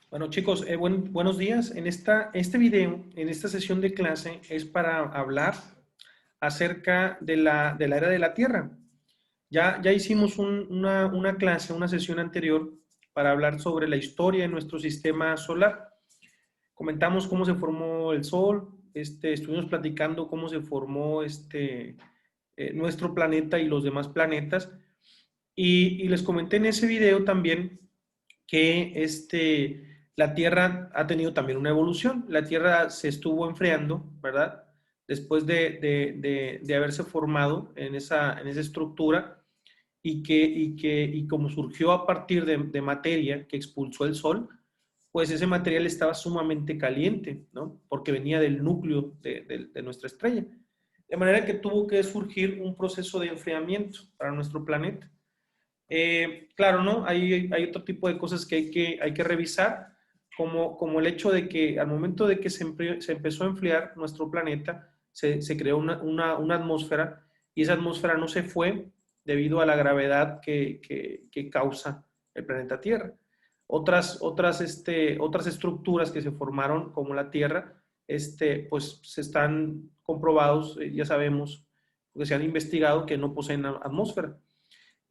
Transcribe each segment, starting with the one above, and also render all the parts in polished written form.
Bueno, chicos, buenos días. Este video, en esta sesión de clase, es para hablar acerca de la era de la Tierra. Ya hicimos una clase, una sesión anterior para hablar sobre la historia de nuestro sistema solar. Comentamos cómo se formó el Sol, estuvimos platicando cómo se formó nuestro planeta y los demás planetas. Y les comenté en ese video también que la Tierra ha tenido también una evolución. La Tierra se estuvo enfriando, ¿verdad? Después de haberse formado en esa estructura y como surgió a partir de materia que expulsó el Sol, pues ese material estaba sumamente caliente, ¿no? Porque venía del núcleo de nuestra estrella. De manera que tuvo que surgir un proceso de enfriamiento para nuestro planeta. Claro, ¿no? Hay otro tipo de cosas que hay que revisar, como el hecho de que al momento de que se empezó a enfriar nuestro planeta, se creó una atmósfera y esa atmósfera no se fue debido a la gravedad que causa el planeta Tierra. Otras estructuras que se formaron, como la Tierra, pues se están comprobados, ya sabemos, porque se han investigado que no poseen atmósfera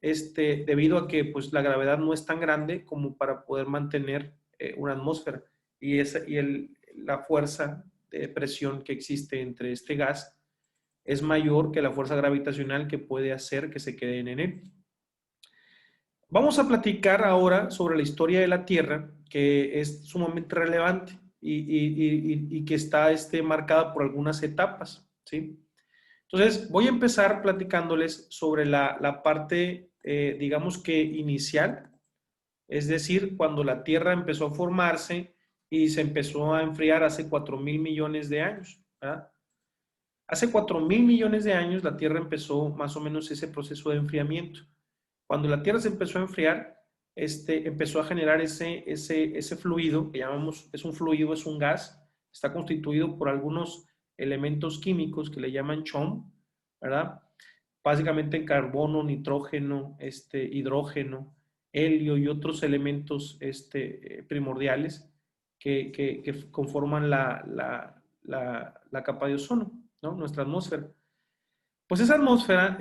debido a que pues, la gravedad no es tan grande como para poder mantener una atmósfera la fuerza de presión que existe entre este gas es mayor que la fuerza gravitacional que puede hacer que se queden en él. Vamos a platicar ahora sobre la historia de la Tierra, que es sumamente relevante y que está marcada por algunas etapas, ¿sí? Entonces, voy a empezar platicándoles sobre la parte, digamos que inicial, es decir, cuando la Tierra empezó a formarse y se empezó a enfriar hace 4.000 millones de años, ¿verdad? Hace 4.000 millones de años la Tierra empezó más o menos ese proceso de enfriamiento. Cuando la Tierra se empezó a enfriar, empezó a generar ese fluido, que llamamos, es un fluido, es un gas, está constituido por algunos elementos químicos que le llaman CHOM, ¿verdad? Básicamente carbono, nitrógeno, hidrógeno, helio y otros elementos primordiales que conforman la capa de ozono, ¿no? Nuestra atmósfera. Pues esa atmósfera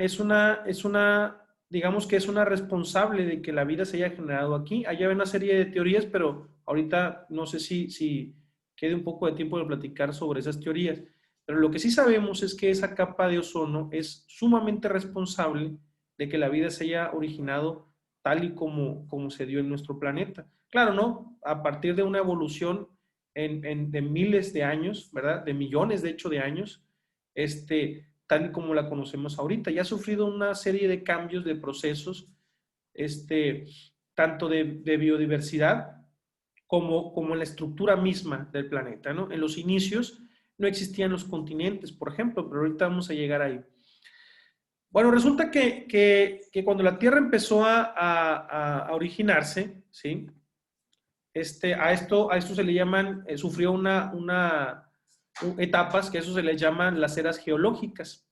digamos que es una responsable de que la vida se haya generado aquí. Allá hay una serie de teorías, pero ahorita no sé si quede un poco de tiempo de platicar sobre esas teorías. Pero lo que sí sabemos es que esa capa de ozono es sumamente responsable de que la vida se haya originado tal y como se dio en nuestro planeta. Claro, ¿no? A partir de una evolución de miles de años, ¿verdad? De millones, de hecho, de años, tal y como la conocemos ahorita. Ya ha sufrido una serie de cambios, de procesos, este, tanto de biodiversidad como en la estructura misma del planeta, ¿no? En los inicios no existían los continentes, por ejemplo, pero ahorita vamos a llegar ahí. Bueno, resulta que cuando la Tierra empezó a originarse, ¿sí? A esto se le llaman, sufrió etapas que a eso se le llaman las eras geológicas.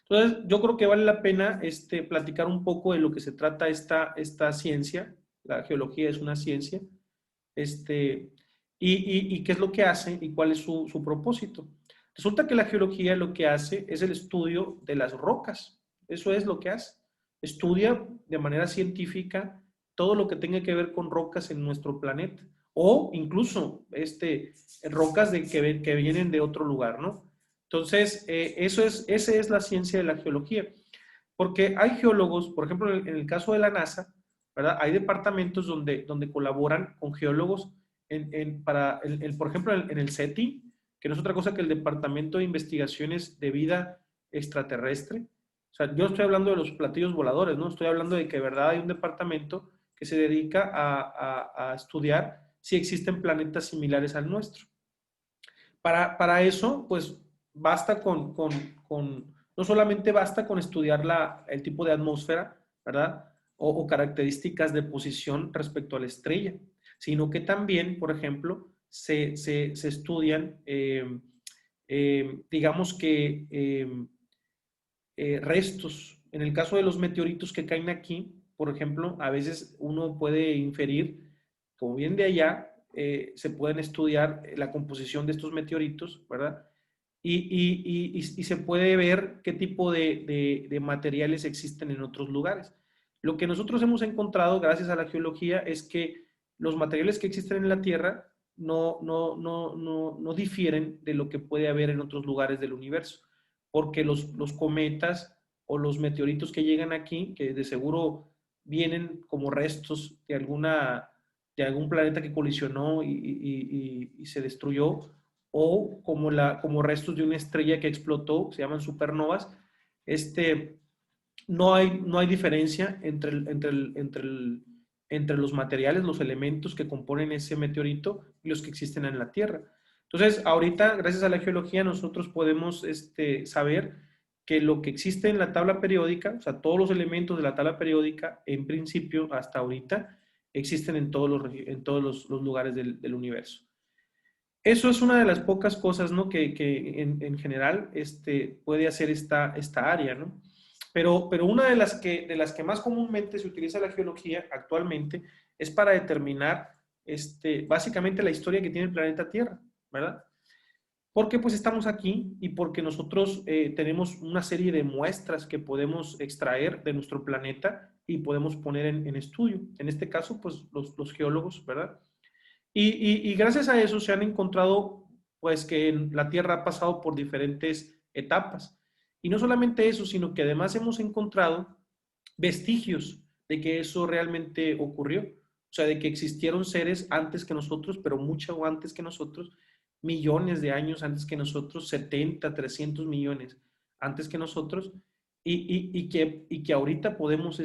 Entonces, yo creo que vale la pena platicar un poco de lo que se trata esta ciencia. La geología es una ciencia. Este, y qué es lo que hace y cuál es su propósito. Resulta que la geología lo que hace es el estudio de las rocas. Eso es lo que hace. Estudia de manera científica todo lo que tenga que ver con rocas en nuestro planeta o incluso rocas que vienen de otro lugar, ¿no? Entonces, esa es la ciencia de la geología. Porque hay geólogos, por ejemplo, en el caso de la NASA, ¿verdad? Hay departamentos donde colaboran con geólogos por ejemplo, en el SETI, que no es otra cosa que el Departamento de Investigaciones de Vida Extraterrestre. O sea, yo estoy hablando de los platillos voladores, ¿no? Estoy hablando de que de verdad hay un departamento que se dedica a estudiar si existen planetas similares al nuestro. Para eso, pues basta no solamente basta con estudiar el tipo de atmósfera, ¿verdad? O características de posición respecto a la estrella, sino que también, por ejemplo, se estudian, digamos que, restos. En el caso de los meteoritos que caen aquí, por ejemplo, a veces uno puede inferir, como vienen de allá, se pueden estudiar la composición de estos meteoritos, ¿verdad? Y se puede ver qué tipo de materiales existen en otros lugares. Lo que nosotros hemos encontrado gracias a la geología es que los materiales que existen en la Tierra no difieren de lo que puede haber en otros lugares del universo, porque los cometas o los meteoritos que llegan aquí, que de seguro vienen como restos de algún planeta que colisionó y se destruyó, o como restos de una estrella que explotó, se llaman supernovas. No hay diferencia entre los materiales, los elementos que componen ese meteorito y los que existen en la Tierra. Entonces, ahorita, gracias a la geología, nosotros podemos saber que lo que existe en la tabla periódica, o sea, todos los elementos de la tabla periódica, en principio, hasta ahorita, existen en todos los lugares del universo. Eso es una de las pocas cosas, ¿no? que en general puede hacer esta área, ¿no? Pero una de las que más comúnmente se utiliza la geología actualmente es para determinar básicamente la historia que tiene el planeta Tierra, ¿verdad? Porque pues estamos aquí y porque nosotros tenemos una serie de muestras que podemos extraer de nuestro planeta y podemos poner en estudio. En este caso, pues los geólogos, ¿verdad? Y gracias a eso se han encontrado, pues, que la Tierra ha pasado por diferentes etapas. Y no solamente eso, sino que además hemos encontrado vestigios de que eso realmente ocurrió. O sea, de que existieron seres antes que nosotros, pero mucho antes que nosotros, millones de años antes que nosotros, 70, 300 millones antes que nosotros, y que ahorita podemos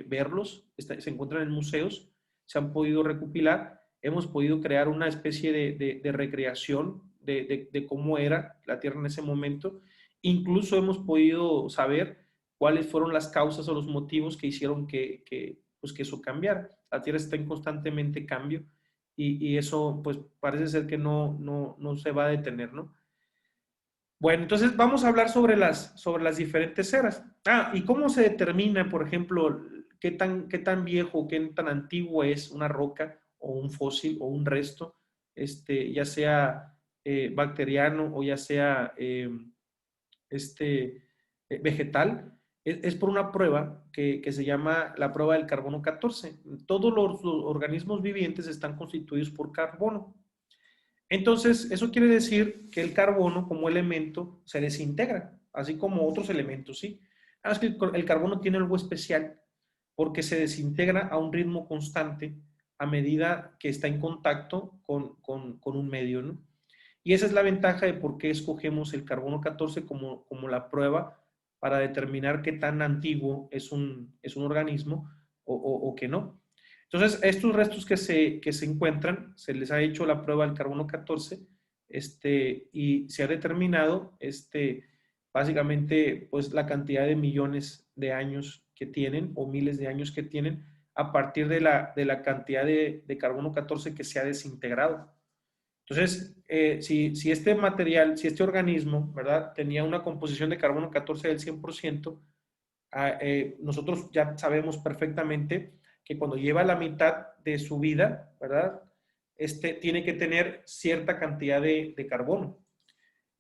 verlos, se encuentran en museos, se han podido recopilar, hemos podido crear una especie de recreación de cómo era la Tierra en ese momento. Incluso hemos podido saber cuáles fueron las causas o los motivos que hicieron pues, que eso cambiara. La Tierra está en constantemente cambio y eso pues parece ser que no se va a detener, ¿no? Bueno, entonces vamos a hablar sobre las diferentes eras. ¿Y cómo se determina, por ejemplo, qué tan viejo, qué tan antiguo es una roca o un fósil o un resto, ya sea bacteriano o ya sea vegetal? Es por una prueba que se llama la prueba del carbono 14. Todos los organismos vivientes están constituidos por carbono. Entonces, eso quiere decir que el carbono como elemento se desintegra, así como otros elementos, ¿sí? Es que el carbono tiene algo especial porque se desintegra a un ritmo constante a medida que está en contacto con un medio, ¿no? Y esa es la ventaja de por qué escogemos el carbono 14 como la prueba para determinar qué tan antiguo es un organismo o que no. Entonces, estos restos que se encuentran, se les ha hecho la prueba del carbono 14 y se ha determinado básicamente pues, la cantidad de millones de años que tienen o miles de años que tienen a partir de la cantidad de carbono 14 que se ha desintegrado. Entonces, si este material, si este organismo, ¿verdad?, tenía una composición de carbono 14 del 100%, nosotros ya sabemos perfectamente que cuando lleva la mitad de su vida, ¿verdad?, tiene que tener cierta cantidad de carbono.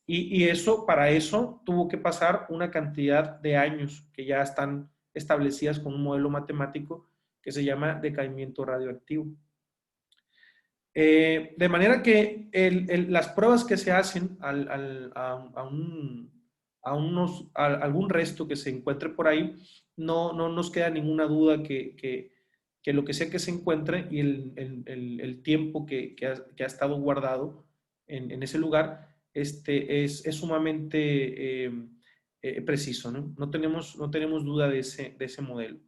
Y para eso tuvo que pasar una cantidad de años que ya están establecidas con un modelo matemático que se llama decaimiento radioactivo. De manera que las pruebas que se hacen a algún resto que se encuentre por ahí, no nos queda ninguna duda que lo que sea que se encuentre y el tiempo que ha estado guardado en ese lugar es sumamente preciso, ¿no? No tenemos duda de ese modelo.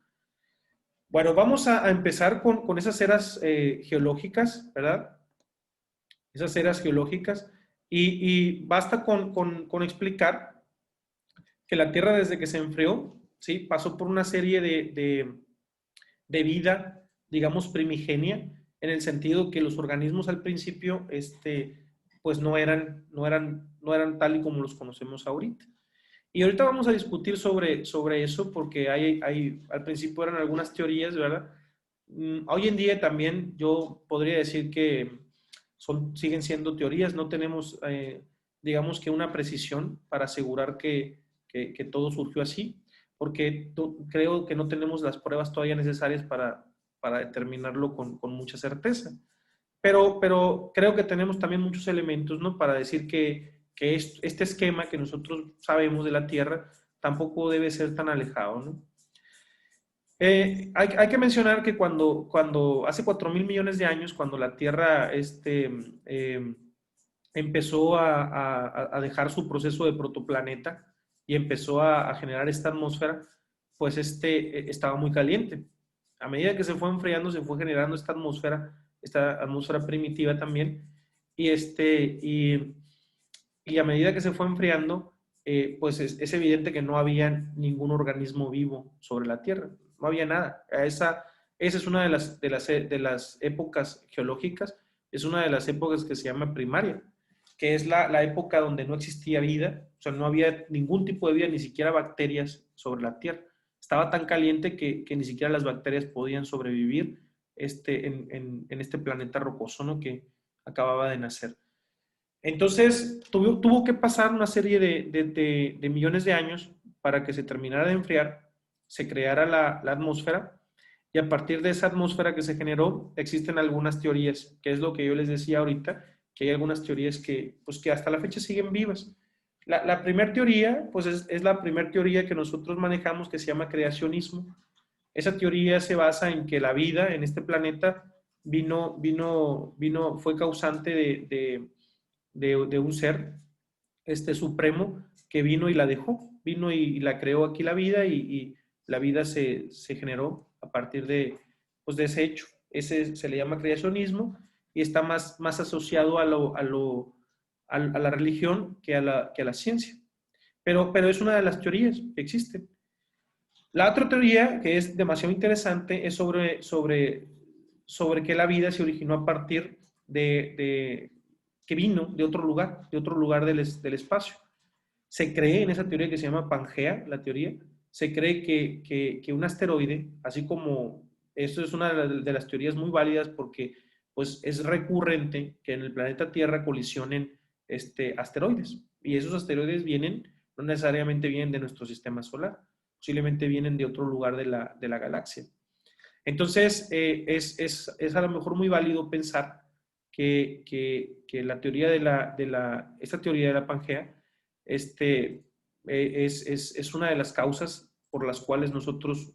Bueno, vamos a empezar con esas eras geológicas, ¿verdad? Esas eras geológicas. Y basta con explicar que la Tierra desde que se enfrió, ¿sí?, pasó por una serie de vida, digamos, primigenia, en el sentido que los organismos al principio, pues no eran tal y como los conocemos ahorita. Y ahorita vamos a discutir sobre eso porque al principio eran algunas teorías, ¿verdad? Hoy en día también yo podría decir que siguen siendo teorías, no tenemos, digamos que una precisión para asegurar que todo surgió así, porque creo que no tenemos las pruebas todavía necesarias para determinarlo con mucha certeza. Pero creo que tenemos también muchos elementos, ¿no? Para decir que este esquema que nosotros sabemos de la Tierra tampoco debe ser tan alejado, ¿no? Hay que mencionar que cuando hace 4.000 millones de años, cuando la Tierra eh, empezó a dejar su proceso de protoplaneta y empezó a generar esta atmósfera, pues estaba muy caliente. A medida que se fue enfriando, se fue generando esta atmósfera primitiva también, y, y a medida que se fue enfriando, pues es evidente que no había ningún organismo vivo sobre la Tierra, no había nada. Esa es una de las épocas geológicas, es una de las épocas que se llama primaria, que es la época donde no existía vida, o sea, no había ningún tipo de vida, ni siquiera bacterias sobre la Tierra. Estaba tan caliente que ni siquiera las bacterias podían sobrevivir en este planeta rocoso, ¿no? Que acababa de nacer. Entonces, tuvo que pasar una serie de millones de años para que se terminara de enfriar, se creara la atmósfera, y a partir de esa atmósfera que se generó, existen algunas teorías, que es lo que yo les decía ahorita, que hay algunas teorías pues, que hasta la fecha siguen vivas. La primera teoría, pues es la primera teoría que nosotros manejamos, que se llama creacionismo. Esa teoría se basa en que la vida en este planeta fue causante de un ser supremo que vino y la dejó, vino y la creó aquí la vida, y la vida se generó a partir pues, de ese hecho. Ese se le llama creacionismo y está más asociado a la religión que a la ciencia. Pero es una de las teorías que existen. La otra teoría, que es demasiado interesante, es sobre que la vida se originó a partir que vino de otro lugar del espacio. Se cree en esa teoría que se llama Pangea, la teoría, se cree que un asteroide, así como, esto es una de las teorías muy válidas porque pues, es recurrente que en el planeta Tierra colisionen asteroides, y esos asteroides no necesariamente vienen de nuestro sistema solar, posiblemente vienen de otro lugar de la galaxia. Entonces, es a lo mejor muy válido pensar que la teoría esta teoría de la Pangea es una de las causas por las cuales nosotros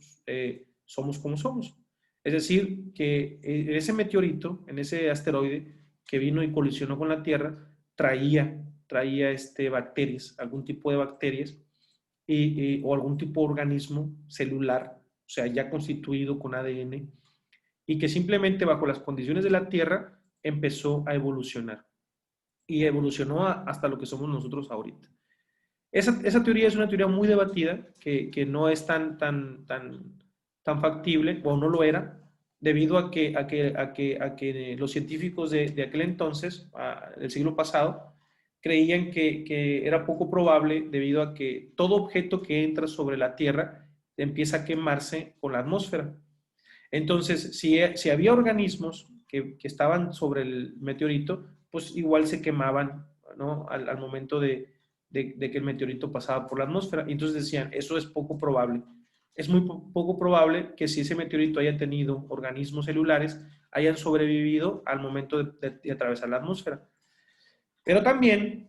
somos como somos. Es decir, que ese meteorito, en ese asteroide que vino y colisionó con la Tierra, traía bacterias, algún tipo de bacterias, o algún tipo de organismo celular, o sea, ya constituido con ADN, y que simplemente bajo las condiciones de la Tierra empezó a evolucionar. Y evolucionó hasta lo que somos nosotros ahorita. Esa teoría es una teoría muy debatida, que no es tan factible, o no lo era, debido a que los científicos de aquel entonces, del siglo pasado, creían que era poco probable, debido a que todo objeto que entra sobre la Tierra empieza a quemarse con la atmósfera. Entonces, si había organismos que estaban sobre el meteorito, pues igual se quemaban, ¿no? Al momento de que el meteorito pasaba por la atmósfera. Y entonces decían, eso es poco probable. Es muy poco probable que si ese meteorito haya tenido organismos celulares, hayan sobrevivido al momento de atravesar la atmósfera. Pero también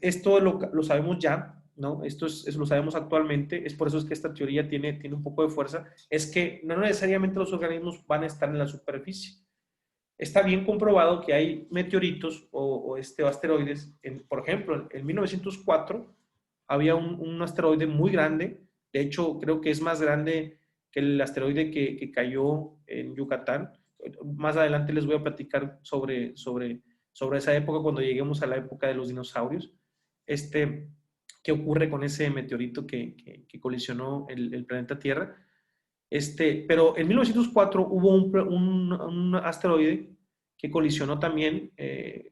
esto lo sabemos ya, ¿no? Esto lo sabemos actualmente, es por eso es que esta teoría tiene un poco de fuerza, es que no necesariamente los organismos van a estar en la superficie. Está bien comprobado que hay meteoritos o asteroides, por ejemplo, en 1904 había un asteroide muy grande, de hecho creo que es más grande que el asteroide que cayó en Yucatán. Más adelante les voy a platicar sobre esa época, cuando lleguemos a la época de los dinosaurios, qué ocurre con ese meteorito que colisionó el planeta Tierra. Pero en 1904 hubo un asteroide que colisionó también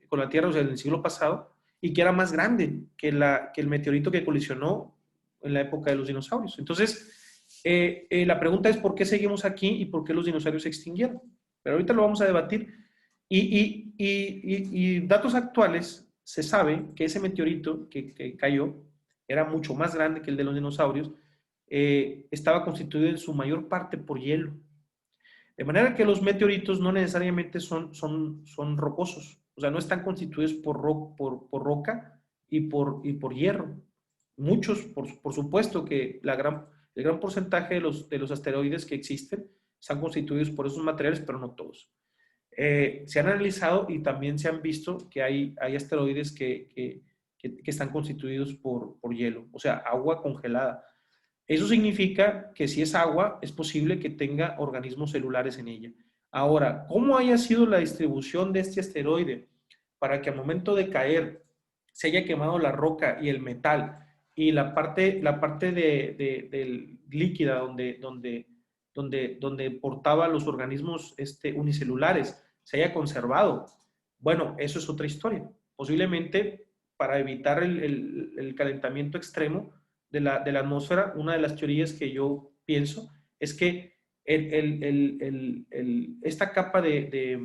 con la Tierra, o sea, en el siglo pasado, y que era más grande que el meteorito que colisionó en la época de los dinosaurios. Entonces, La pregunta es por qué seguimos aquí y por qué los dinosaurios se extinguieron. Pero ahorita lo vamos a debatir. Y datos actuales, se sabe que ese meteorito que cayó era mucho más grande que el de los dinosaurios, estaba constituido en su mayor parte por hielo. De manera que los meteoritos no necesariamente son rocosos, o sea, no están constituidos por roca y por hierro. Muchos, por supuesto que el gran porcentaje de los asteroides que existen están constituidos por esos materiales, pero no todos. Se han analizado y también se han visto que hay asteroides que están constituidos por hielo, o sea, agua congelada. Eso significa que si es agua, es posible que tenga organismos celulares en ella. Ahora, ¿cómo haya sido la distribución de este asteroide para que al momento de caer se haya quemado la roca y el metal y la parte del líquida donde portaba los organismos unicelulares se haya conservado? Bueno, eso es otra historia. Posiblemente para evitar el calentamiento extremo de la atmósfera, una de las teorías que yo pienso es que esta capa de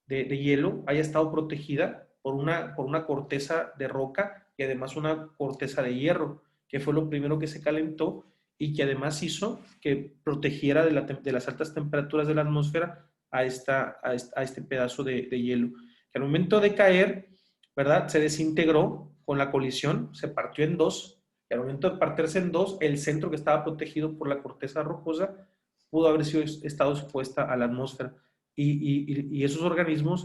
hielo haya estado protegida por una corteza de roca y además una corteza de hierro, que fue lo primero que se calentó y que además hizo que protegiera de las altas temperaturas de la atmósfera a este pedazo de hielo, que al momento de caer, ¿verdad? Se desintegró con la colisión, se partió en dos, y al momento de partirse en dos, el centro que estaba protegido por la corteza rocosa pudo haber estado expuesta a la atmósfera y esos organismos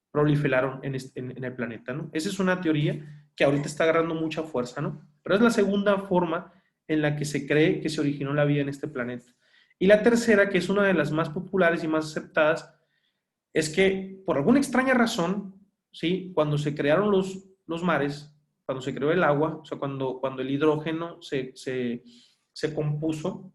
proliferaron en el planeta, ¿no? Esa es una teoría que ahorita está agarrando mucha fuerza, ¿no? Pero es la segunda forma en la que se cree que se originó la vida en este planeta. Y la tercera, que es una de las más populares y más aceptadas, es que por alguna extraña razón, ¿sí? Cuando se crearon los mares, cuando se creó el agua, o sea, cuando el hidrógeno se compuso,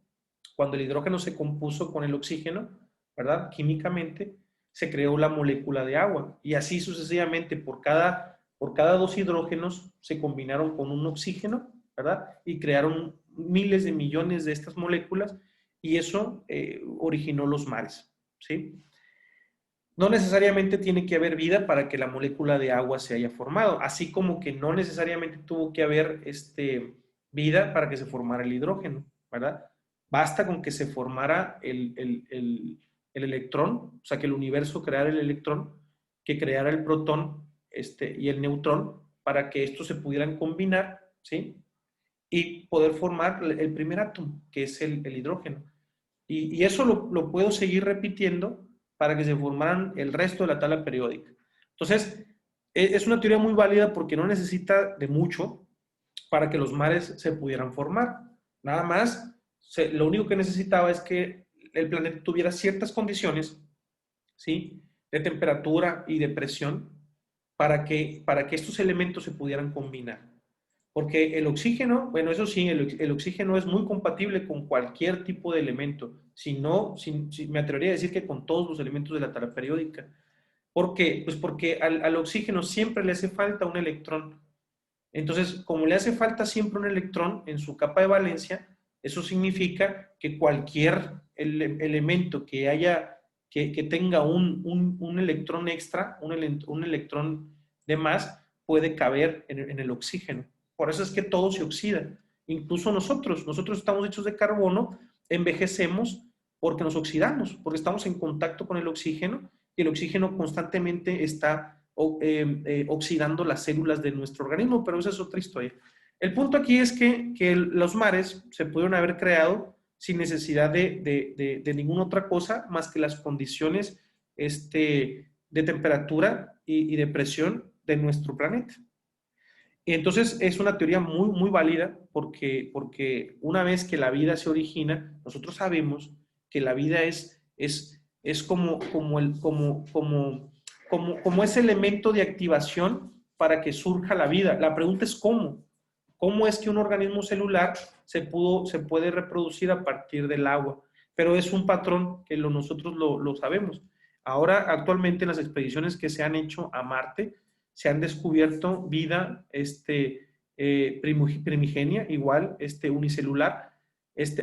cuando el hidrógeno se compuso con el oxígeno, ¿verdad? Químicamente, se creó la molécula de agua. Y así sucesivamente, por cada dos hidrógenos se combinaron con un oxígeno, ¿verdad? Y crearon miles de millones de estas moléculas y eso originó los mares, ¿sí? No necesariamente tiene que haber vida para que la molécula de agua se haya formado, así como que no necesariamente tuvo que haber vida para que se formara el hidrógeno, ¿verdad? Basta con que se formara el electrón, o sea, que el universo creara el electrón, que creara el protón y el neutrón, para que estos se pudieran combinar, ¿sí? Y poder formar el primer átomo, que es el hidrógeno. Y eso lo puedo seguir repitiendo para que se formaran el resto de la tabla periódica. Entonces, es una teoría muy válida porque no necesita de mucho para que los mares se pudieran formar. Nada más, lo único que necesitaba es que el planeta tuviera ciertas condiciones, ¿sí? De temperatura y de presión para que estos elementos se pudieran combinar. Porque el oxígeno, bueno, eso sí, el oxígeno es muy compatible con cualquier tipo de elemento. Si no, me atrevería a decir que con todos los elementos de la tabla periódica. ¿Por qué? Pues porque al oxígeno siempre le hace falta un electrón. Entonces, como le hace falta siempre un electrón en su capa de valencia, eso significa que cualquier elemento que tenga un electrón extra, un electrón de más, puede caber en el oxígeno. Por eso es que todo se oxida. Incluso nosotros estamos hechos de carbono, envejecemos porque nos oxidamos, porque estamos en contacto con el oxígeno y el oxígeno constantemente está oxidando las células de nuestro organismo, pero esa es otra historia. El punto aquí es que los mares se pudieron haber creado sin necesidad de ninguna otra cosa más que las condiciones de temperatura y de presión de nuestro planeta. Y entonces es una teoría muy, muy válida porque una vez que la vida se origina, nosotros sabemos que la vida es como ese elemento de activación para que surja la vida. La pregunta es cómo. ¿Cómo es que un organismo celular se puede reproducir a partir del agua? Pero es un patrón que nosotros lo sabemos. Ahora, actualmente, en las expediciones que se han hecho a Marte, se han descubierto vida primigenia, igual, unicelular,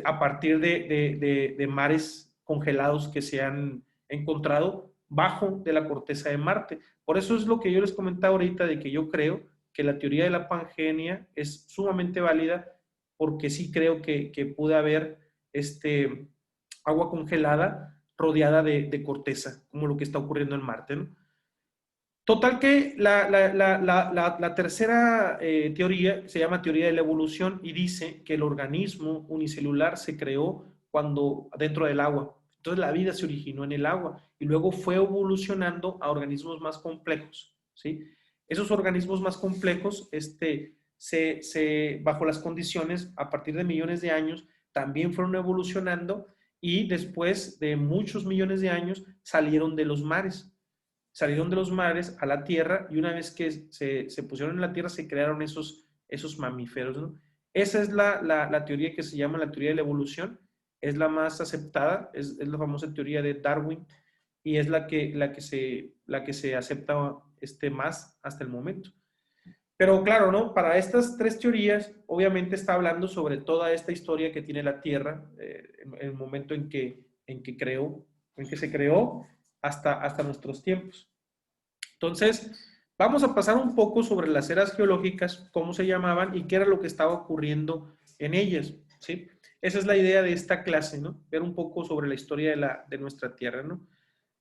a partir de mares congelados que se han encontrado bajo de la corteza de Marte. Por eso es lo que yo les comentaba ahorita, de que yo creo que la teoría de la Pangea es sumamente válida, porque sí creo que puede haber agua congelada rodeada de corteza, como lo que está ocurriendo en Marte, ¿no? Total que la tercera teoría se llama teoría de la evolución y dice que el organismo unicelular se creó cuando dentro del agua. Entonces la vida se originó en el agua y luego fue evolucionando a organismos más complejos, ¿sí? Esos organismos más complejos, bajo las condiciones, a partir de millones de años, también fueron evolucionando y después de muchos millones de años salieron de los mares a la tierra y una vez que se pusieron en la tierra se crearon esos mamíferos, ¿no? Esa es la teoría que se llama la teoría de la evolución, es la más aceptada, es la famosa teoría de Darwin y es la que se acepta más hasta el momento. Pero claro, ¿no? Para estas tres teorías, obviamente está hablando sobre toda esta historia que tiene la Tierra, en el momento en que se creó hasta nuestros tiempos. Entonces, vamos a pasar un poco sobre las eras geológicas, cómo se llamaban y qué era lo que estaba ocurriendo en ellas, ¿sí? Esa es la idea de esta clase, ¿no? Ver un poco sobre la historia de nuestra Tierra, ¿no?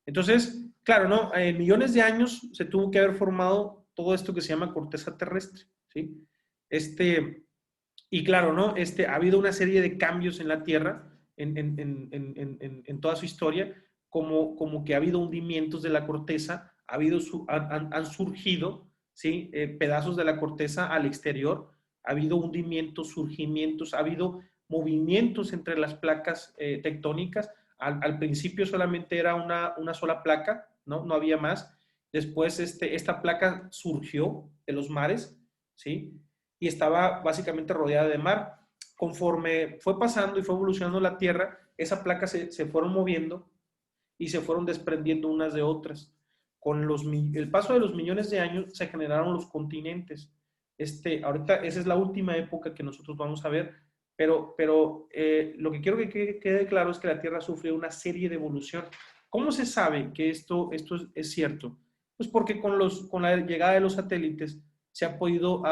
Entonces, claro, ¿no? En millones de años se tuvo que haber formado todo esto que se llama corteza terrestre, ¿sí? Y claro, ¿no? Ha habido una serie de cambios en la Tierra en toda su historia, como que ha habido hundimientos de la corteza, han surgido, ¿sí? Pedazos de la corteza al exterior, ha habido hundimientos, surgimientos, ha habido movimientos entre las placas tectónicas. Al principio solamente era una sola placa, ¿no? No había más. Después esta placa surgió de los mares, ¿sí? Y estaba básicamente rodeada de mar. Conforme fue pasando y fue evolucionando la Tierra, esa placa se fueron moviendo y se fueron desprendiendo unas de otras. Con el paso de los millones de años se generaron los continentes. Ahorita esa es la última época que nosotros vamos a ver, pero lo que quiero que quede claro es que la Tierra sufrió una serie de evolución. ¿Cómo se sabe que esto es cierto? Pues porque con la llegada de los satélites se ha podido,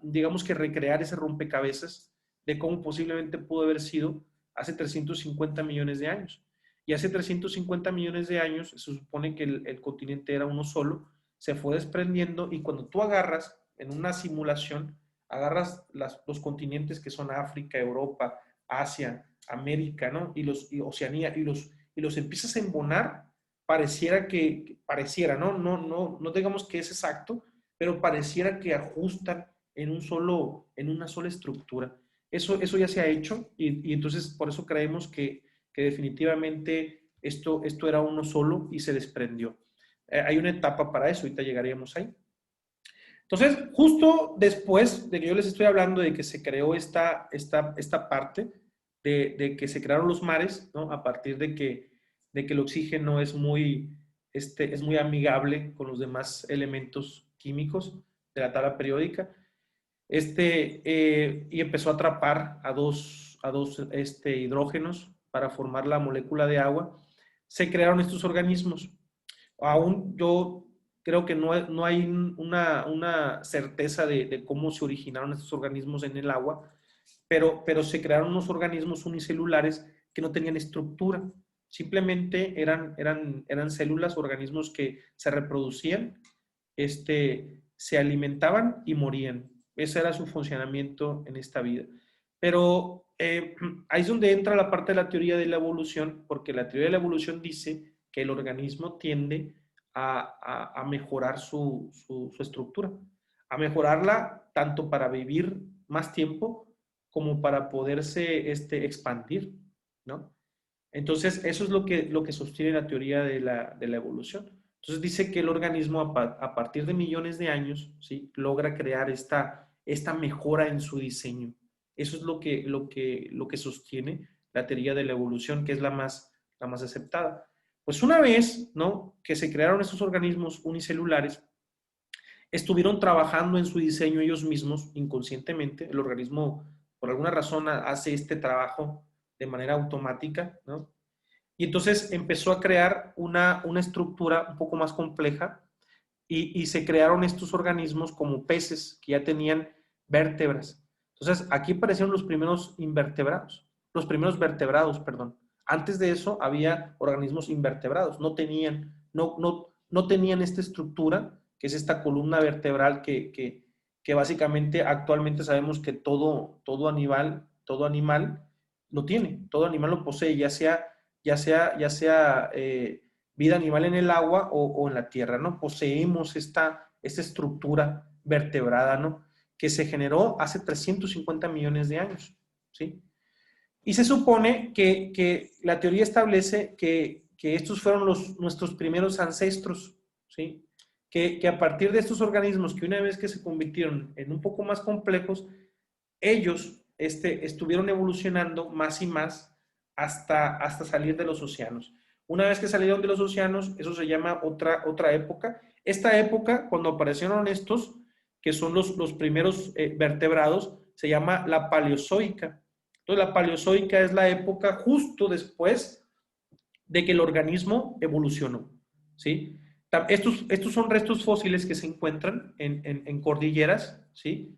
digamos que recrear ese rompecabezas de cómo posiblemente pudo haber sido hace 350 millones de años. Y hace 350 millones de años se supone que el continente era uno solo, se fue desprendiendo y cuando tú agarras en una simulación, agarras los continentes que son África, Europa, Asia, América, ¿no? Y Oceanía, y los empiezas a embonar, pareciera, ¿no? No digamos que es exacto, pero pareciera que ajustan en una sola estructura. Eso ya se ha hecho y entonces por eso creemos que definitivamente esto era uno solo y se desprendió. Hay una etapa para eso, ahorita llegaríamos ahí. Entonces, justo después de que yo les estoy hablando de que se creó esta parte, de que se crearon los mares, ¿no? A partir de que el oxígeno es muy amigable con los demás elementos químicos de la tabla periódica, y empezó a atrapar a dos hidrógenos para formar la molécula de agua, se crearon estos organismos. Aún yo creo que no hay una certeza de cómo se originaron estos organismos en el agua, pero se crearon unos organismos unicelulares que no tenían estructura, simplemente eran células, organismos que se reproducían, se alimentaban y morían. Ese era su funcionamiento en esta vida. Pero ahí es donde entra la parte de la teoría de la evolución, porque la teoría de la evolución dice que el organismo tiende a mejorar su estructura, a mejorarla tanto para vivir más tiempo como para poderse expandir, ¿no? Entonces, eso es lo que sostiene la teoría de la evolución. Entonces, dice que el organismo a partir de millones de años, ¿sí? Logra crear esta mejora en su diseño. Eso es lo que sostiene la teoría de la evolución, que es la más aceptada. Pues una vez, ¿no? Que se crearon esos organismos unicelulares, estuvieron trabajando en su diseño ellos mismos inconscientemente. El organismo, por alguna razón, hace este trabajo de manera automática, ¿no? Y entonces empezó a crear una estructura un poco más compleja y se crearon estos organismos como peces que ya tenían vértebras. Entonces, aquí aparecieron los primeros invertebrados, los primeros vertebrados, perdón. Antes de eso había organismos invertebrados, no tenían esta estructura, que es esta columna vertebral que básicamente actualmente sabemos que todo animal lo tiene, todo animal lo posee, ya sea vida animal en el agua o en la tierra, ¿no? Poseemos esta estructura vertebrada, ¿no? Que se generó hace 350 millones de años, ¿sí? Y se supone que la teoría establece que estos fueron nuestros primeros ancestros, ¿sí? Que a partir de estos organismos, que una vez que se convirtieron en un poco más complejos, ellos estuvieron evolucionando más y más hasta salir de los océanos. Una vez que salieron de los océanos, eso se llama otra época. Esta época, cuando aparecieron estos, que son los primeros vertebrados, se llama la Paleozoica. Entonces, la Paleozoica es la época justo después de que el organismo evolucionó, ¿sí? Estos son restos fósiles que se encuentran en cordilleras, ¿sí?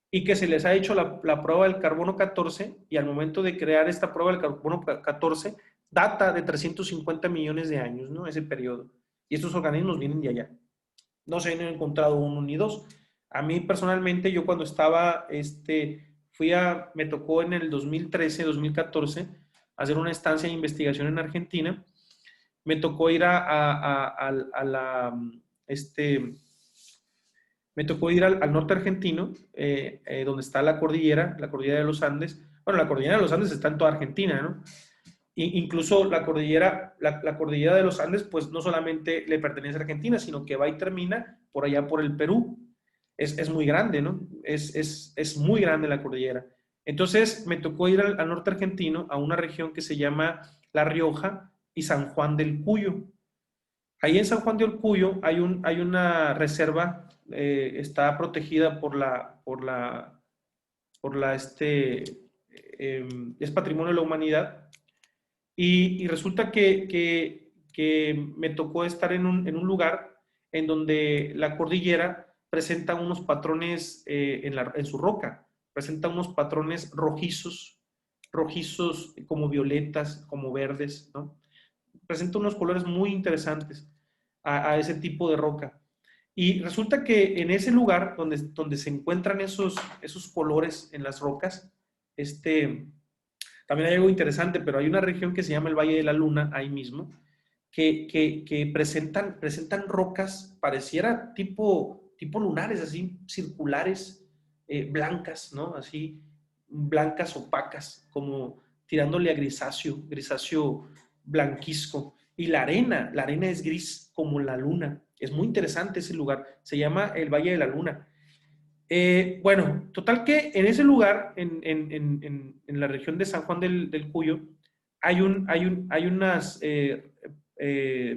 Y que se les ha hecho la prueba del carbono 14 y al momento de crear esta prueba del carbono 14 data de 350 millones de años, ¿no? Ese periodo. Y estos organismos vienen de allá. No se han encontrado uno ni dos. A mí personalmente, yo cuando estaba, me tocó en el 2013, 2014, hacer una estancia de investigación en Argentina. Me tocó ir me tocó ir al norte argentino, donde está la cordillera de los Andes. Bueno, la cordillera de los Andes está en toda Argentina, ¿no? Incluso la cordillera de los Andes, pues no solamente le pertenece a Argentina, sino que va y termina por allá por el Perú. Es muy grande, ¿no? Es muy grande la cordillera. Entonces me tocó ir al norte argentino, a una región que se llama La Rioja y San Juan del Cuyo. Ahí en San Juan del Cuyo hay una reserva, está protegida es patrimonio de la humanidad. Y resulta que me tocó estar en un lugar en donde la cordillera presenta unos patrones en su roca, presenta unos patrones rojizos como violetas, como verdes, ¿no? Presenta unos colores muy interesantes a ese tipo de roca. Y resulta que en ese lugar donde se encuentran esos colores en las rocas, también hay algo interesante, pero hay una región que se llama el Valle de la Luna, ahí mismo, que presentan rocas, pareciera tipo lunares, así circulares, blancas, ¿no? Así, blancas opacas, como tirándole a grisáceo blanquizco. Y la arena es gris como la luna. Es muy interesante ese lugar. Se llama el Valle de la Luna. Bueno, total que en ese lugar, en la región de San Juan del Cuyo, hay unas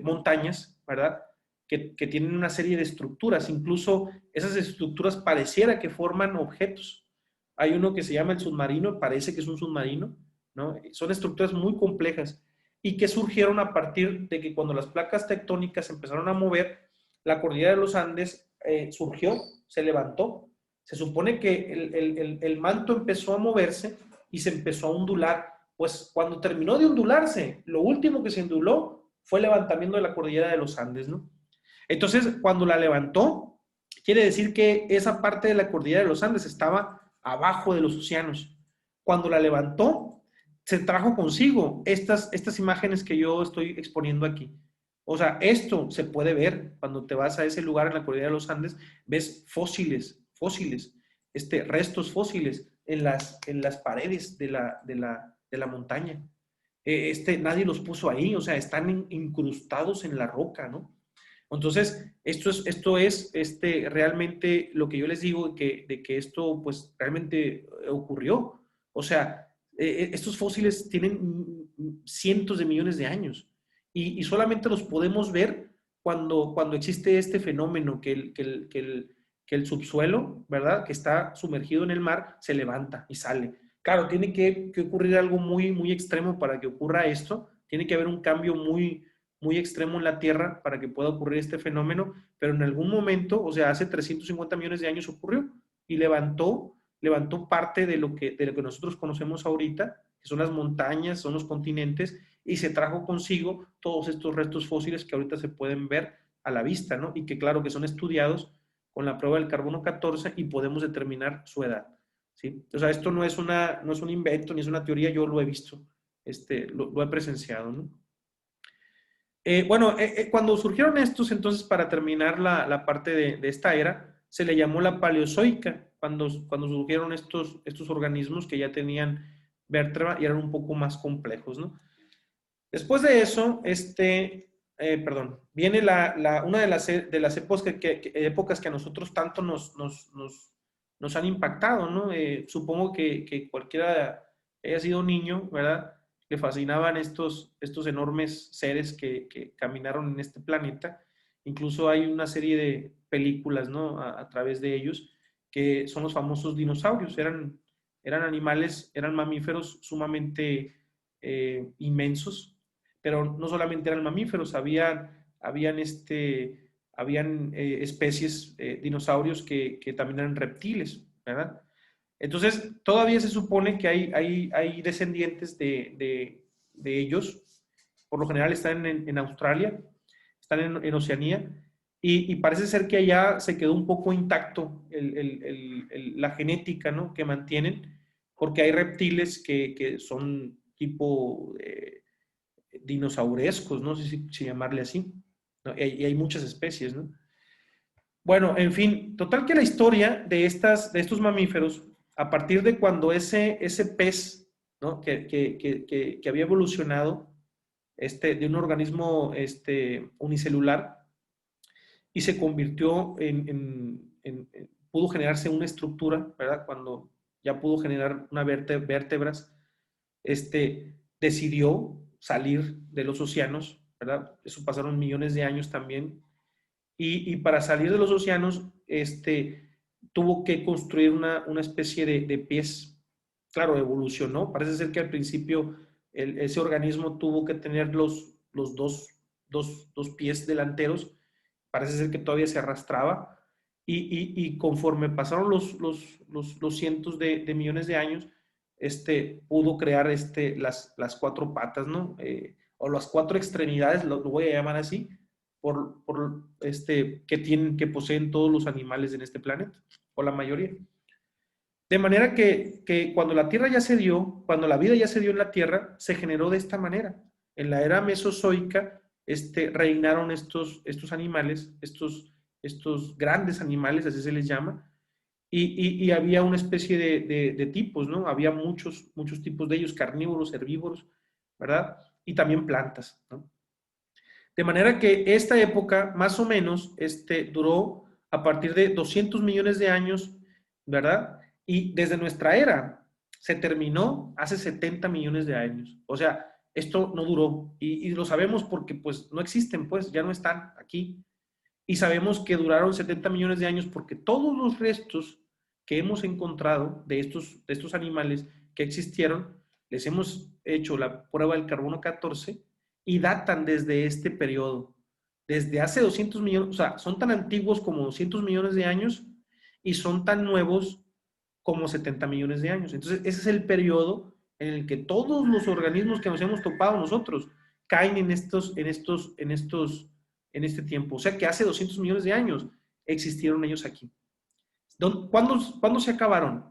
montañas, ¿verdad? Que tienen una serie de estructuras. Incluso esas estructuras pareciera que forman objetos. Hay uno que se llama el submarino, parece que es un submarino, ¿no? Son estructuras muy complejas y que surgieron a partir de que cuando las placas tectónicas empezaron a mover, la cordillera de los Andes surgió, se levantó. Se supone que el manto empezó a moverse y se empezó a ondular. Pues cuando terminó de ondularse, lo último que se onduló fue el levantamiento de la cordillera de los Andes, ¿no? Entonces, cuando la levantó, quiere decir que esa parte de la cordillera de los Andes estaba abajo de los océanos. Cuando la levantó, se trajo consigo estas imágenes que yo estoy exponiendo aquí. O sea, esto se puede ver cuando te vas a ese lugar en la cordillera de los Andes, ves fósiles, restos fósiles en las paredes de la montaña. Nadie los puso ahí, o sea, están incrustados en la roca, ¿no? Entonces, esto es realmente lo que yo les digo de que esto pues realmente ocurrió. O sea, estos fósiles tienen cientos de millones de años y solamente los podemos ver cuando existe este fenómeno que el subsuelo, ¿verdad? Que está sumergido en el mar, se levanta y sale. Claro, tiene que ocurrir algo muy, muy extremo para que ocurra esto. Tiene que haber un cambio muy, muy extremo en la Tierra para que pueda ocurrir este fenómeno, pero en algún momento, o sea, hace 350 millones de años ocurrió y levantó parte de lo que nosotros conocemos ahorita, que son las montañas, son los continentes, y se trajo consigo todos estos restos fósiles que ahorita se pueden ver a la vista, ¿no? Y que claro que son estudiados con la prueba del carbono 14 y podemos determinar su edad. ¿Sí? O sea, esto no es un invento ni es una teoría, yo lo he visto, lo he presenciado, ¿no? Bueno, cuando surgieron estos, entonces, para terminar la parte de esta era, se le llamó la Paleozoica, cuando surgieron estos organismos que ya tenían vértebra y eran un poco más complejos, ¿no? Después de eso, perdón, viene una de las épocas que a nosotros tanto nos han impactado, ¿no? Supongo que cualquiera que haya sido niño, ¿verdad? Le fascinaban estos enormes seres que caminaron en este planeta. Incluso hay una serie de películas, ¿no? A través de ellos, que son los famosos dinosaurios. Eran animales, eran mamíferos sumamente inmensos, pero no solamente eran mamíferos, habían especies, dinosaurios que también eran reptiles, ¿verdad? Entonces, todavía se supone que hay descendientes de ellos, por lo general están en Australia, están en Oceanía, y parece ser que allá se quedó un poco intacto la genética, ¿no? Que mantienen, porque hay reptiles que son tipo dinosaurescos, no sé si llamarle así, ¿no? Y hay muchas especies, ¿no? Bueno, en fin, total que la historia de estos mamíferos, a partir de cuando ese pez, ¿no? que había evolucionado de un organismo unicelular y se convirtió pudo generarse una estructura, ¿verdad? Cuando ya pudo generar una vértebras, decidió salir de los océanos, ¿verdad? Eso pasaron millones de años también. Y para salir de los océanos, tuvo que construir una especie de pies. Claro, evolucionó. Parece ser que al principio ese organismo tuvo que tener los dos pies delanteros. Parece ser que todavía se arrastraba. Y conforme pasaron los cientos de millones de años, pudo crear las cuatro patas, ¿no? O las cuatro extremidades, lo voy a llamar así, que poseen todos los animales en este planeta, o la mayoría. De manera que cuando la Tierra ya se dio, cuando la vida ya se dio en la Tierra, se generó de esta manera. En la era mesozoica, reinaron estos animales, estos grandes animales, así se les llama, y había una especie de tipos, ¿no? Había muchos tipos de ellos, carnívoros, herbívoros, ¿verdad? Y también plantas, ¿no? De manera que esta época, más o menos, duró a partir de 200 millones de años, ¿verdad? Y desde nuestra era se terminó hace 70 millones de años. O sea, esto no duró. Y lo sabemos porque pues no existen, pues ya no están aquí. Y sabemos que duraron 70 millones de años porque todos los restos que hemos encontrado de estos animales que existieron, les hemos hecho la prueba del carbono 14 y datan desde este periodo, desde hace 200 millones, o sea, son tan antiguos como 200 millones de años y son tan nuevos como 70 millones de años. Entonces, ese es el periodo en el que todos los organismos que nos hemos topado nosotros caen en este tiempo. O sea que hace 200 millones de años existieron ellos aquí. ¿Cuándo se acabaron?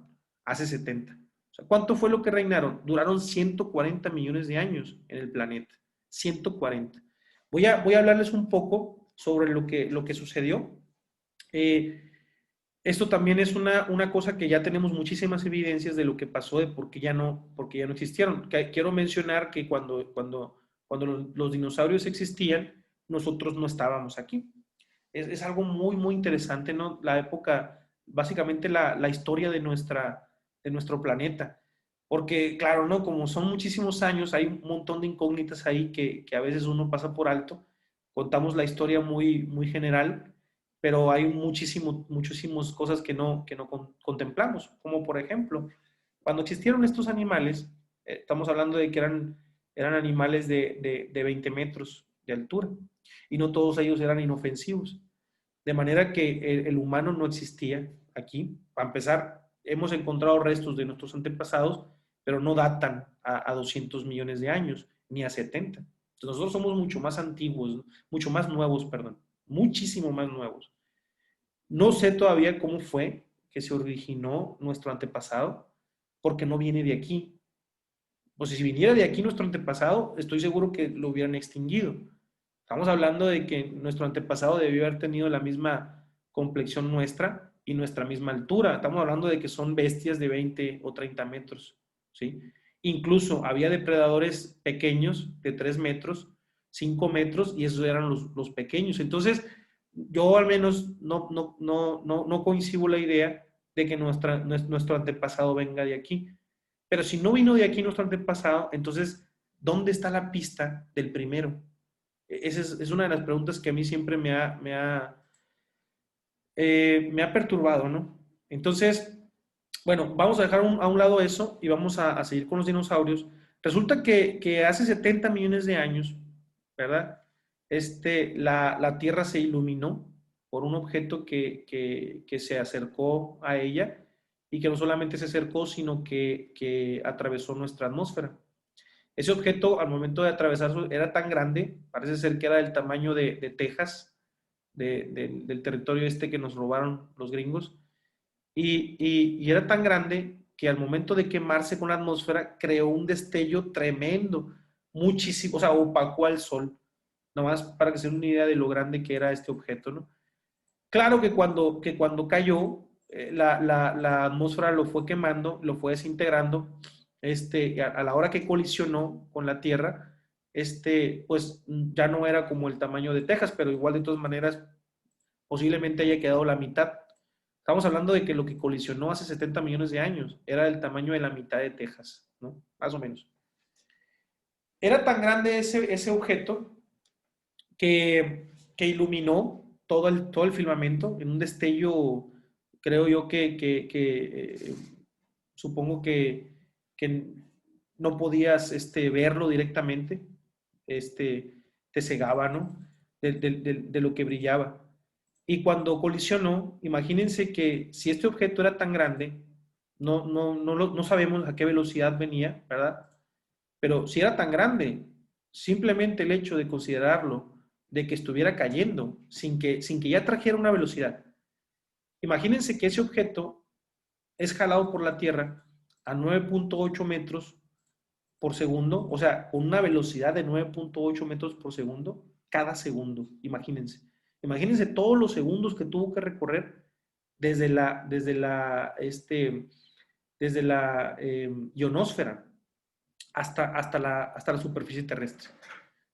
Hace 70. O sea, ¿cuánto fue lo que reinaron? Duraron 140 millones de años en el planeta. 140. Voy a hablarles un poco sobre lo que sucedió. Esto también es una cosa que ya tenemos muchísimas evidencias de lo que pasó, de por qué ya no existieron. Quiero mencionar que cuando los dinosaurios existían, nosotros no estábamos aquí. Es algo muy, muy interesante, ¿no? La época, básicamente la historia de nuestro planeta. Porque, claro, ¿no? Como son muchísimos años, hay un montón de incógnitas ahí que a veces uno pasa por alto. Contamos la historia muy, muy general, pero hay muchísimas cosas que no contemplamos, como por ejemplo, Cuando existieron estos animales, estamos hablando de que eran animales de 20 metros de altura y no todos ellos eran inofensivos. De manera que el humano no existía aquí. Para empezar, hemos encontrado restos de nuestros antepasados, pero no datan a 200 millones de años, ni a 70. Entonces nosotros somos mucho más antiguos, ¿no? Mucho más nuevos, perdón, muchísimo más nuevos. No sé todavía cómo fue que se originó nuestro antepasado, porque no viene de aquí. O sea, si viniera de aquí nuestro antepasado, estoy seguro que lo hubieran extinguido. Estamos hablando de que nuestro antepasado debió haber tenido la misma complexión nuestra y nuestra misma altura. Estamos hablando de que son bestias de 20 o 30 metros, ¿sí? Incluso había depredadores pequeños de 3 metros, 5 metros, y esos eran los pequeños. Entonces, yo al menos no coincido la idea de que nuestro antepasado venga de aquí. Pero si no vino de aquí nuestro antepasado, entonces, ¿dónde está la pista del primero? Esa es una de las preguntas que a mí siempre me ha perturbado, ¿no? Entonces, bueno, vamos a dejar a un lado eso y vamos a seguir con los dinosaurios. Resulta que hace 70 millones de años, ¿verdad? La Tierra se iluminó por un objeto que se acercó a ella y que no solamente se acercó, sino que atravesó nuestra atmósfera. Ese objeto, al momento de atravesarlo, era tan grande, parece ser que era del tamaño de Texas, del territorio este que nos robaron los gringos, y era tan grande que al momento de quemarse con la atmósfera creó un destello tremendo, muchísimo, o sea, opacó al sol, nomás para que se den una idea de lo grande que era este objeto, ¿no? Claro que cuando cayó, la atmósfera lo fue quemando, lo fue desintegrando, a la hora que colisionó con la Tierra, pues ya no era como el tamaño de Texas, pero igual de todas maneras posiblemente haya quedado la mitad. Estamos hablando de que lo que colisionó hace 70 millones de años era del tamaño de la mitad de Texas, ¿no? Más o menos. Era tan grande ese objeto que iluminó todo el firmamento en un destello, creo yo supongo que no podías verlo directamente, te cegaba, ¿no? De lo que brillaba. Y cuando colisionó, imagínense que si este objeto era tan grande, no sabemos a qué velocidad venía, ¿verdad? Pero si era tan grande, simplemente el hecho de considerarlo, de que estuviera cayendo, sin que ya trajera una velocidad. Imagínense que ese objeto es jalado por la Tierra a 9.8 metros por segundo, o sea, con una velocidad de 9.8 metros por segundo cada segundo. Imagínense. Imagínense todos los segundos que tuvo que recorrer desde la ionosfera hasta la superficie terrestre.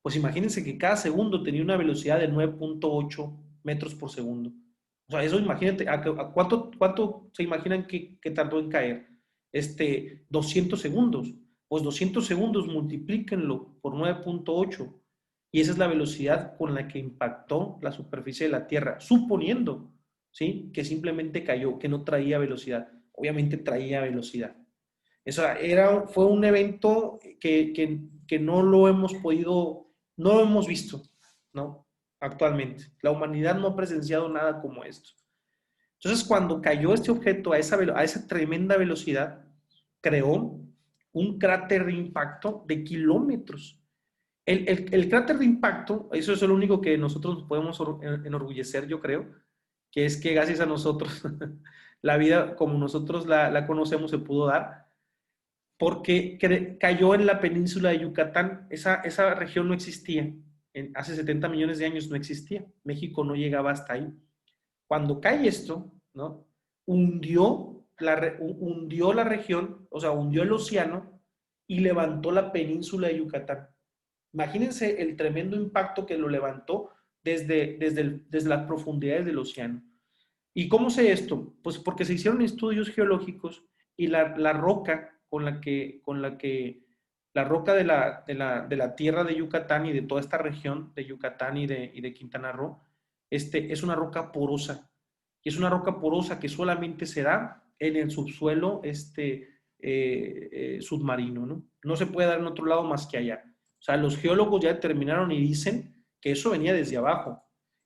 Pues imagínense que cada segundo tenía una velocidad de 9.8 metros por segundo. O sea, eso imagínate, ¿a cuánto se imaginan que tardó en caer? 200 segundos. Pues 200 segundos multiplíquenlo por 9.8 y esa es la velocidad con la que impactó la superficie de la Tierra, suponiendo, ¿sí?, que simplemente cayó, que no traía velocidad. Obviamente traía velocidad. Eso fue un evento que no lo hemos podido, no lo hemos visto, ¿no? Actualmente. La humanidad no ha presenciado nada como esto. Entonces, cuando cayó este objeto a esa tremenda velocidad, creó un cráter de impacto de kilómetros. El cráter de impacto, eso es lo único que nosotros podemos enorgullecer, yo creo, que es que gracias a nosotros, la vida como nosotros la conocemos se pudo dar, porque cayó en la península de Yucatán. Esa región no existía. Hace 70 millones de años no existía. México no llegaba hasta ahí. Cuando cae esto, ¿no?, hundió la región, o sea, hundió el océano y levantó la península de Yucatán. Imagínense el tremendo impacto que lo levantó desde las profundidades del océano. ¿Y cómo sé esto? Pues porque se hicieron estudios geológicos y la roca la roca de la tierra de Yucatán y de toda esta región de Yucatán y de Quintana Roo, es una roca porosa. Y es una roca porosa que solamente se da en el subsuelo submarino, ¿no? No se puede dar en otro lado más que allá. O sea, los geólogos ya determinaron y dicen que eso venía desde abajo.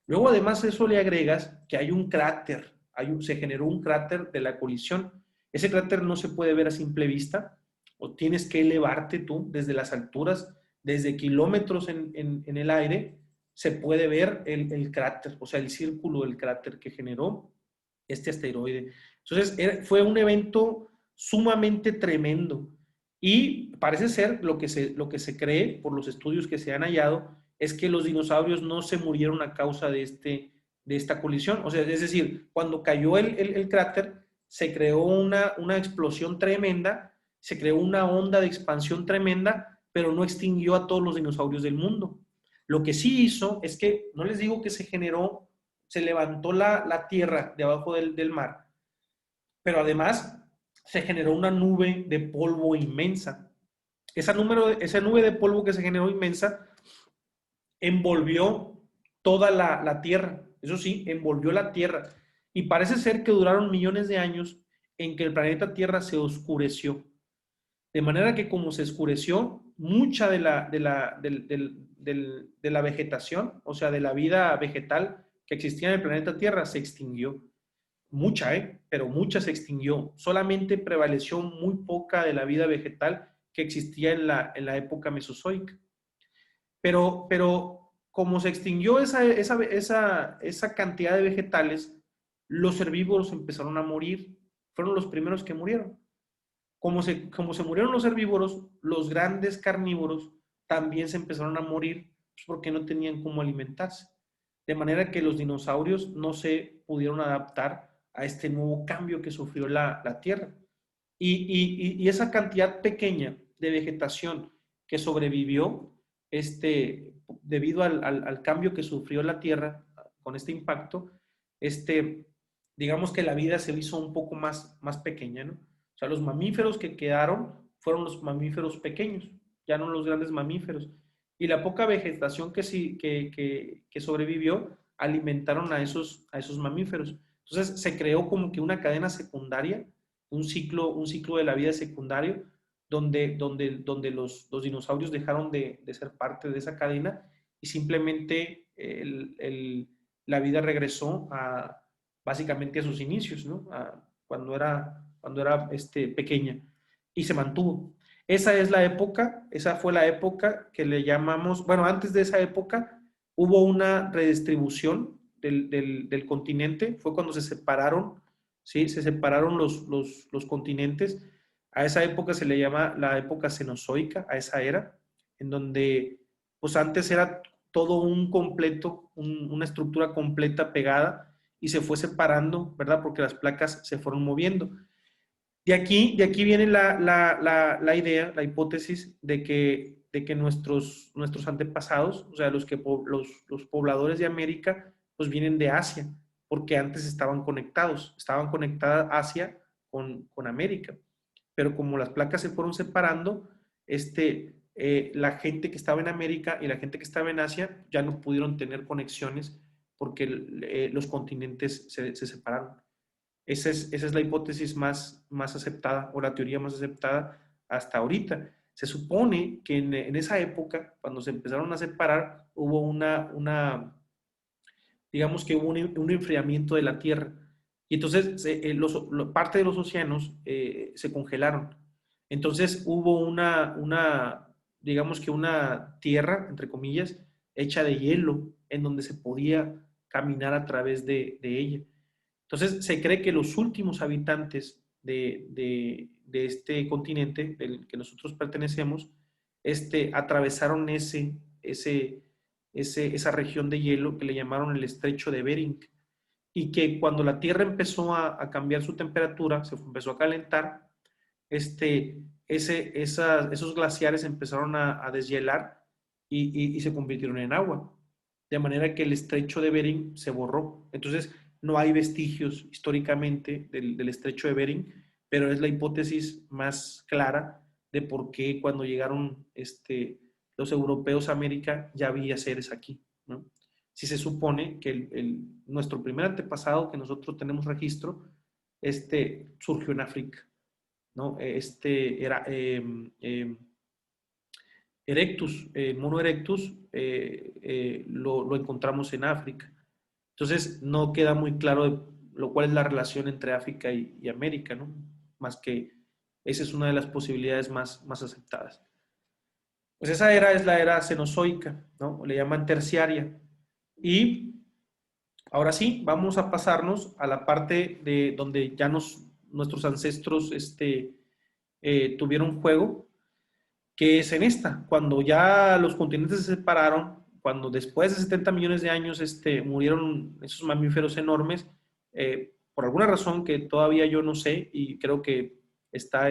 Luego, además, a eso le agregas que hay un cráter, se generó un cráter de la colisión. Ese cráter no se puede ver a simple vista, o tienes que elevarte tú desde las alturas, desde kilómetros en el aire, se puede ver el cráter, o sea, el círculo del cráter que generó este asteroide. Entonces, fue un evento sumamente tremendo. Y parece ser lo que se cree por los estudios que se han hallado es que los dinosaurios no se murieron a causa de esta colisión. O sea, es decir, cuando cayó el cráter, se creó una explosión tremenda, se creó una onda de expansión tremenda, pero no extinguió a todos los dinosaurios del mundo. Lo que sí hizo es que, no les digo que se generó, se levantó la tierra de abajo del mar, pero además se generó una nube de polvo inmensa. Esa nube de polvo que se generó inmensa envolvió toda la Tierra. Eso sí, envolvió la Tierra. Y parece ser que duraron millones de años en que el planeta Tierra se oscureció. De manera que como se oscureció, mucha de la vegetación, o sea, de la vida vegetal que existía en el planeta Tierra, se extinguió. Mucha, pero mucha se extinguió. Solamente prevaleció muy poca de la vida vegetal que existía en la época mesozoica. Pero como se extinguió esa cantidad de vegetales, los herbívoros empezaron a morir. Fueron los primeros que murieron. Como se murieron los herbívoros, los grandes carnívoros también se empezaron a morir pues, porque no tenían cómo alimentarse. De manera que los dinosaurios no se pudieron adaptar a este nuevo cambio que sufrió la Tierra. Y esa cantidad pequeña de vegetación que sobrevivió debido al cambio que sufrió la Tierra con este impacto, digamos que la vida se hizo un poco más pequeña, ¿no? O sea, los mamíferos que quedaron fueron los mamíferos pequeños, ya no los grandes mamíferos. Y la poca vegetación que sobrevivió alimentaron a esos mamíferos. Entonces se creó como que una cadena secundaria, un ciclo de la vida secundario, donde los dinosaurios dejaron de ser parte de esa cadena y simplemente la vida regresó básicamente a sus inicios, ¿no? Cuando era pequeña y se mantuvo. Esa fue la época que le llamamos, bueno, antes de esa época hubo una redistribución del continente, fue cuando se separaron, ¿sí? Se separaron los continentes. A esa época se le llama la época cenozoica, a esa era, en donde pues antes era todo un completo, una estructura completa pegada y se fue separando, ¿verdad? Porque las placas se fueron moviendo. De aquí viene la idea, la hipótesis de que nuestros antepasados, o sea, los pobladores de América, pues vienen de Asia, porque antes estaban conectadas Asia con América. Pero como las placas se fueron separando, la gente que estaba en América y la gente que estaba en Asia ya no pudieron tener conexiones porque los continentes se separaron. Esa es la hipótesis más aceptada o la teoría más aceptada hasta ahorita. Se supone que en esa época, cuando se empezaron a separar, hubo digamos que hubo un enfriamiento de la Tierra. Y entonces parte de los océanos se congelaron. Entonces hubo digamos que una tierra, entre comillas, hecha de hielo, en donde se podía caminar a través de ella. Entonces, se cree que los últimos habitantes de este continente, del que nosotros pertenecemos, atravesaron esa región de hielo que le llamaron el estrecho de Bering, y que cuando la Tierra empezó a cambiar su temperatura, se empezó a calentar, esos glaciares empezaron a deshielar y se convirtieron en agua. De manera que el estrecho de Bering se borró. Entonces, no hay vestigios históricamente del estrecho de Bering, pero es la hipótesis más clara de por qué cuando llegaron los europeos a América ya había seres aquí, ¿no? Si se supone que nuestro primer antepasado que nosotros tenemos registro, surgió en África. ¿no? Era Erectus, el mono erectus, lo encontramos en África. Entonces, no queda muy claro lo cual es la relación entre África y América, ¿no? Más que esa es una de las posibilidades más aceptadas. Pues esa era es la era cenozoica, ¿no? Le llaman terciaria. Y ahora sí, vamos a pasarnos a la parte de donde ya nuestros ancestros tuvieron juego, que es en esta, cuando ya los continentes se separaron, cuando después de 70 millones de años murieron esos mamíferos enormes, por alguna razón que todavía yo no sé y creo que está